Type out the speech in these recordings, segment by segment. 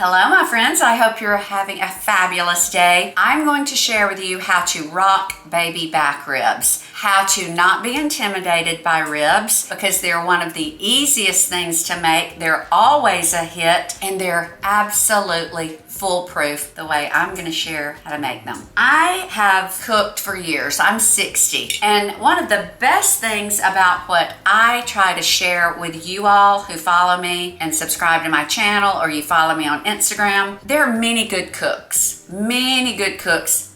Hello, my friends. I hope you're having a fabulous day. I'm going to share with you how to rock baby back ribs, how to not be intimidated by ribs because they're one of the easiest things to make. They're always a hit and they're absolutely foolproof the way I'm going to share how to make them. I have cooked for years. I'm 60, and one of the best things about what I try to share with you all who follow me and subscribe to my channel, or you follow me on Instagram, there are many good cooks,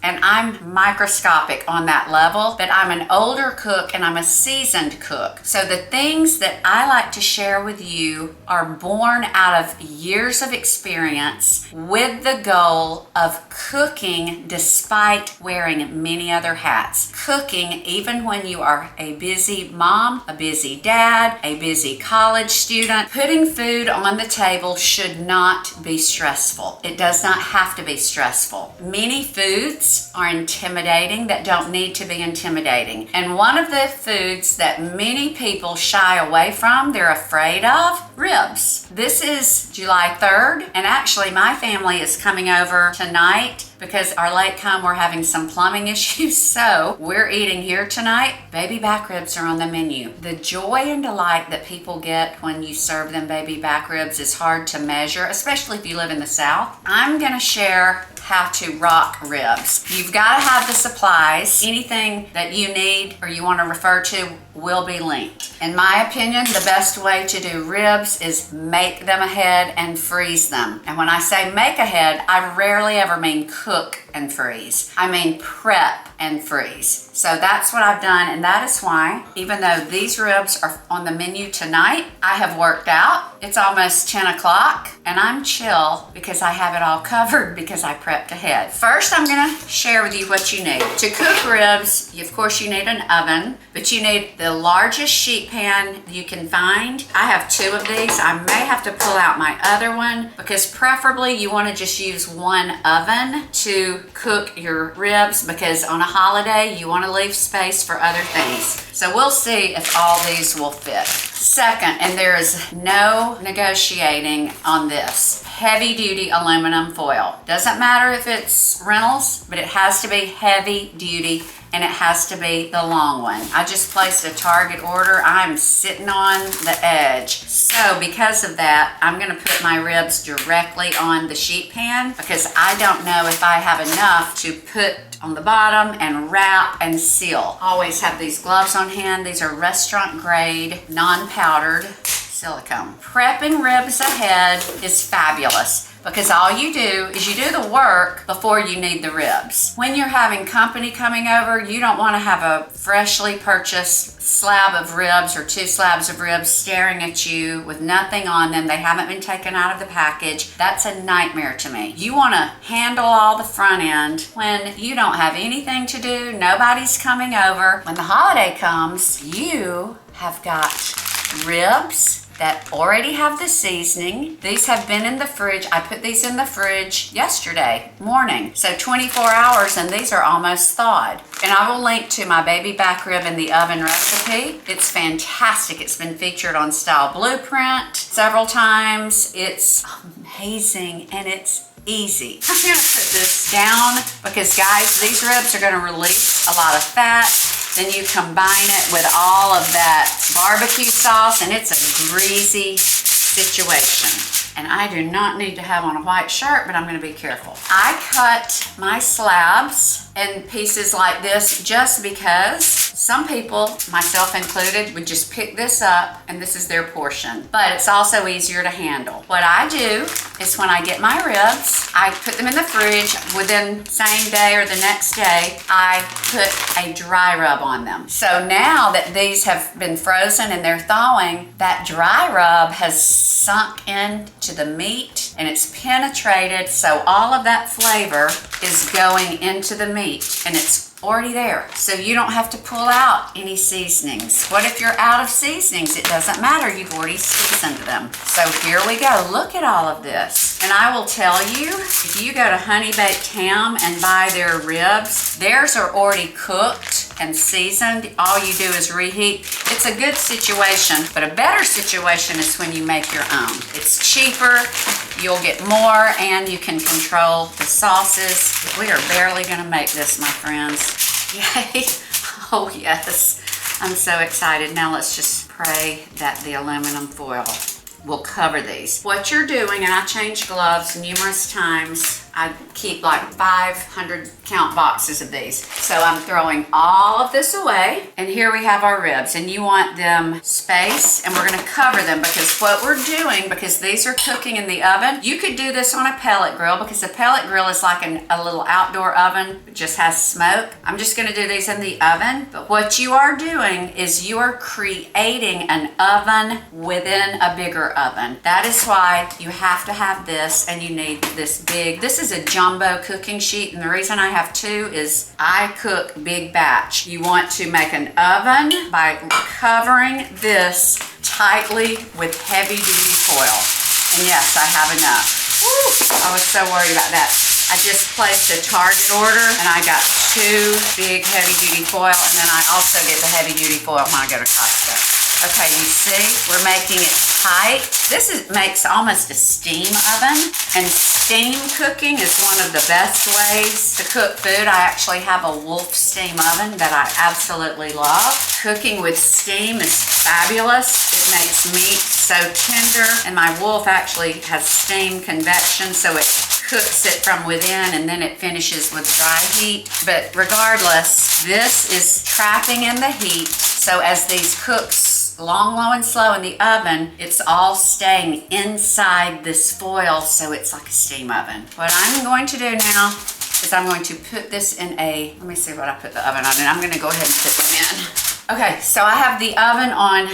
and I'm microscopic on that level, but I'm an older cook and I'm a seasoned cook. So the things that I like to share with you are born out of years of experience with the goal of cooking despite wearing many other hats. Cooking even when you are a busy mom, a busy dad, a busy college student. Putting food on the table should not be stressful. It does not have to be stressful. Many foods are intimidating that don't need to be intimidating. And one of the foods that many people shy away from, they're afraid of, ribs. This is July 3rd, and actually my family is coming over tonight because our late come, we're having some plumbing issues, so we're eating here tonight. Baby back ribs are on the menu. The joy and delight that people get when you serve them baby back ribs is hard to measure, especially if you live in the South. I'm gonna share how to rock ribs. You've got to have the supplies. Anything that you need or you want to refer to will be linked. In my opinion, the best way to do ribs is make them ahead and freeze them. And when I say make ahead, I rarely ever mean cook and freeze. I mean prep and freeze. So that's what I've done, and that is why, even though these ribs are on the menu tonight, I have worked out. It's almost 10 o'clock, and I'm chill because I have it all covered because I prepped ahead. First, I'm gonna share with you what you need. To cook ribs, of course, you need an oven, but you need the largest sheet pan you can find. I have two of these. I may have to pull out my other one because preferably you wanna just use one oven to cook your ribs, because on a holiday, you wanna leave space for other things. So we'll see if all these will fit. Second, and there is no negotiating on this, heavy duty aluminum foil. Doesn't matter if it's Reynolds, but it has to be heavy duty, and it has to be the long one. I just placed a Target order. I'm sitting on the edge. So because of that, I'm gonna put my ribs directly on the sheet pan because I don't know if I have enough to put on the bottom and wrap and seal. Always have these gloves on hand. These are restaurant grade, non-powdered silicone. Prepping ribs ahead is fabulous because all you do is you do the work before you need the ribs. When you're having company coming over, you don't want to have a freshly purchased slab of ribs or two slabs of ribs staring at you with nothing on them. They haven't been taken out of the package. That's a nightmare to me. You want to handle all the front end when you don't have anything to do, nobody's coming over. When the holiday comes, you have got ribs that already have the seasoning. These have been in the fridge. I put these in the fridge yesterday morning. So 24 hours and these are almost thawed. And I will link to my baby back rib in the oven recipe. It's fantastic. It's been featured on Style Blueprint several times. It's amazing and it's easy. I'm gonna put this down because guys, these ribs are gonna release a lot of fat. Then you combine it with all of that barbecue sauce and it's a greasy situation. And I do not need to have on a white shirt, but I'm gonna be careful. I cut my slabs in pieces like this just because some people, myself included, would just pick this up and this is their portion. But it's also easier to handle. What I do is when I get my ribs, I put them in the fridge. Within same day or the next day, I put a dry rub on them. So now that these have been frozen and they're thawing, that dry rub has sunk into the meat and it's penetrated, so all of that flavor is going into the meat and it's already there. So you don't have to pull out any seasonings. What if you're out of seasonings? It doesn't matter, you've already seasoned them. So here we go, look at all of this. And I will tell you, if you go to Honey Baked Ham and buy their ribs, theirs are already cooked and seasoned. All you do is reheat. It's a good situation, but a better situation is when you make your own. It's cheaper, you'll get more, and you can control the sauces. We are barely gonna make this, my friends. Yay. Oh yes, I'm so excited. Now let's just pray that the aluminum foil will cover these. What you're doing, and I change gloves numerous times. I keep like 500 count boxes of these. So I'm throwing all of this away, and here we have our ribs, and you want them spaced, and we're gonna cover them because what we're doing, because these are cooking in the oven, you could do this on a pellet grill because the pellet grill is like a little outdoor oven, it just has smoke. I'm just gonna do these in the oven, but what you are doing is you are creating an oven within a bigger oven. That is why you have to have this, and you need this big, this is a jumbo cooking sheet, and the reason I have two is I cook big batch. You want to make an oven by covering this tightly with heavy duty foil. And yes, I have enough. Woo, I was so worried about that. I just placed a Target order, and I got 2 big heavy duty foil, and then I also get the heavy duty foil when I go to Costco. Okay, you see, we're making it tight. This makes almost a steam oven, and steam cooking is one of the best ways to cook food. I actually have a Wolf steam oven that I absolutely love. Cooking with steam is fabulous. It makes meat so tender, and my Wolf actually has steam convection, so it cooks it from within, and then it finishes with dry heat. But regardless, this is trapping in the heat, so as these cooks long, low, and slow in the oven, it's all staying inside this foil, so it's like a steam oven. What I'm going to do now is I'm going to put this in a, let me see what I put the oven on, and I'm gonna go ahead and put them in. Okay, so I have the oven on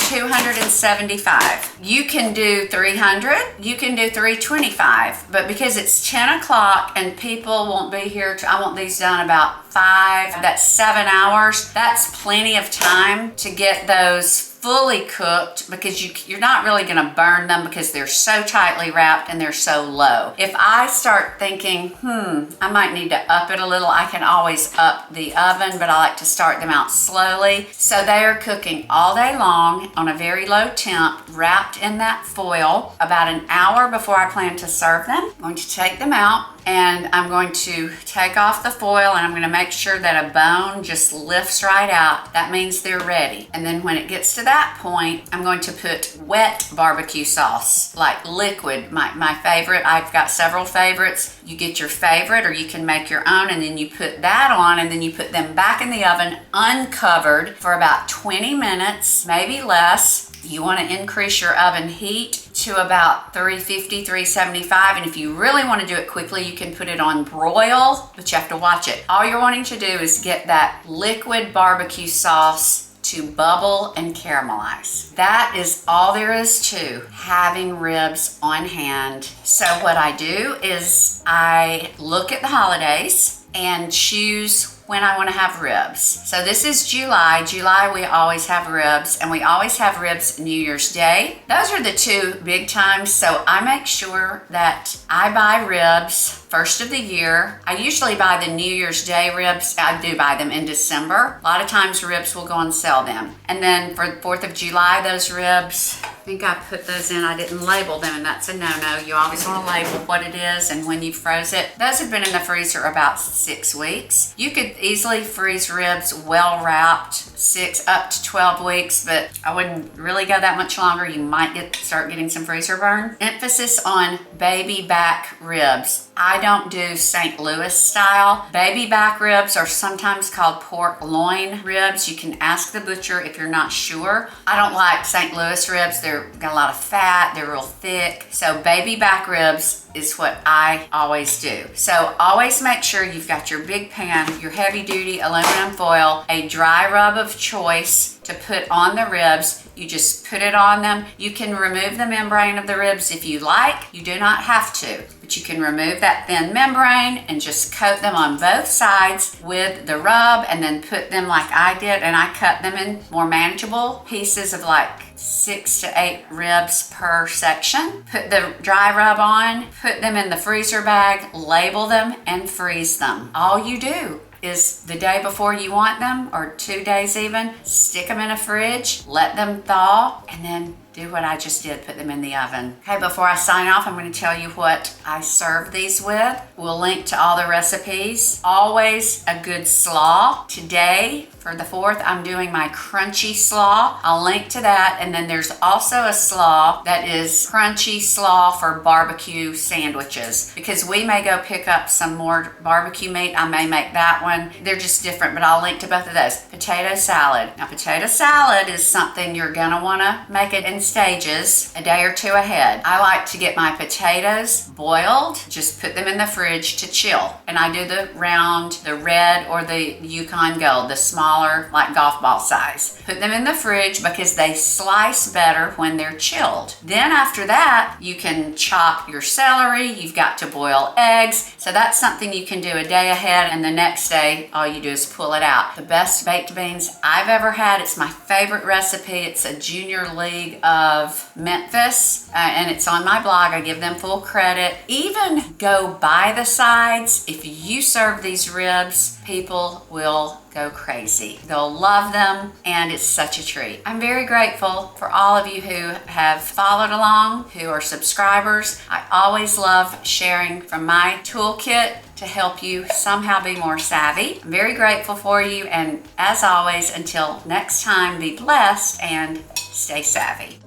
275. You can do 300, you can do 325, but because it's 10 o'clock and people won't be here, I want these done about 5, that's 7 hours. That's plenty of time to get those fully cooked, because you're not really gonna burn them because they're so tightly wrapped and they're so low. If I start thinking, I might need to up it a little, I can always up the oven, but I like to start them out slowly. So they are cooking all day long on a very low temp, wrapped in that foil, about an hour before I plan to serve them. I'm going to take them out, and I'm going to take off the foil, and I'm going to make sure that a bone just lifts right out. That means they're ready. And then when it gets to that point, I'm going to put wet barbecue sauce, like liquid, my favorite. I've got several favorites. You get your favorite, or you can make your own, and then you put that on, and then you put them back in the oven uncovered for about 20 minutes, maybe less. You want to increase your oven heat to about 350, 375. And if you really want to do it quickly, you can put it on broil, but you have to watch it. All you're wanting to do is get that liquid barbecue sauce to bubble and caramelize. That is all there is to having ribs on hand. So what I do is I look at the holidays and choose when I want to have ribs. So this is July. July, we always have ribs, and we always have ribs New Year's Day. Those are the 2 big times, so I make sure that I buy ribs first of the year. I usually buy the New Year's Day ribs. I do buy them in December. A lot of times ribs will go and sell them. And then for the 4th of July, those ribs, I think I put those in, I didn't label them, and that's a no-no. You always want to label what it is and when you froze it. Those have been in the freezer about 6 weeks. You could easily freeze ribs well wrapped 6 up to 12 weeks, but I wouldn't really go that much longer. You might start getting some freezer burn. Emphasis on baby back ribs. I don't do St. Louis style. Baby back ribs are sometimes called pork loin ribs. You can ask the butcher if you're not sure. I don't like St. Louis ribs. They're got a lot of fat, they're real thick. So baby back ribs is what I always do. So always make sure you've got your big pan, your heavy duty aluminum foil, a dry rub of choice to put on the ribs. You just put it on them. You can remove the membrane of the ribs if you like. You do not have to, but you can remove that thin membrane and just coat them on both sides with the rub, and then put them like I did, and I cut them in more manageable pieces of like 6 to 8 ribs per section. Put the dry rub on, put them in the freezer bag, label them, and freeze them. All you do is the day before you want them, or 2 days even, stick them in a fridge, let them thaw, and then do what I just did, put them in the oven. Okay, before I sign off, I'm going to tell you what I serve these with. We'll link to all the recipes. Always a good slaw. Today, for the 4th, I'm doing my crunchy slaw. I'll link to that. And then there's also a slaw that is crunchy slaw for barbecue sandwiches, because we may go pick up some more barbecue meat. I may make that one. They're just different, but I'll link to both of those. Potato salad. Now, potato salad is something you're gonna wanna make it in stages a day or 2 ahead. I like to get my potatoes boiled, just put them in the fridge to chill. And I do the round, the red or the Yukon Gold, the smaller, like golf ball size. Put them in the fridge because they slice better when they're chilled. Then after that, you can chop your celery, you've got to boil eggs. So that's something you can do a day ahead, and the next day, all you do is pull it out. The best baked beans I've ever had. It's my favorite recipe. It's a Junior League of Memphis, and it's on my blog. I give them full credit. Even go by the sides. If you serve these ribs, people will go crazy. They'll love them, and it's such a treat. I'm very grateful for all of you who have followed along, who are subscribers. I always love sharing from my toolkit to help you somehow be more savvy. I'm very grateful for you, and as always, until next time, be blessed and stay savvy.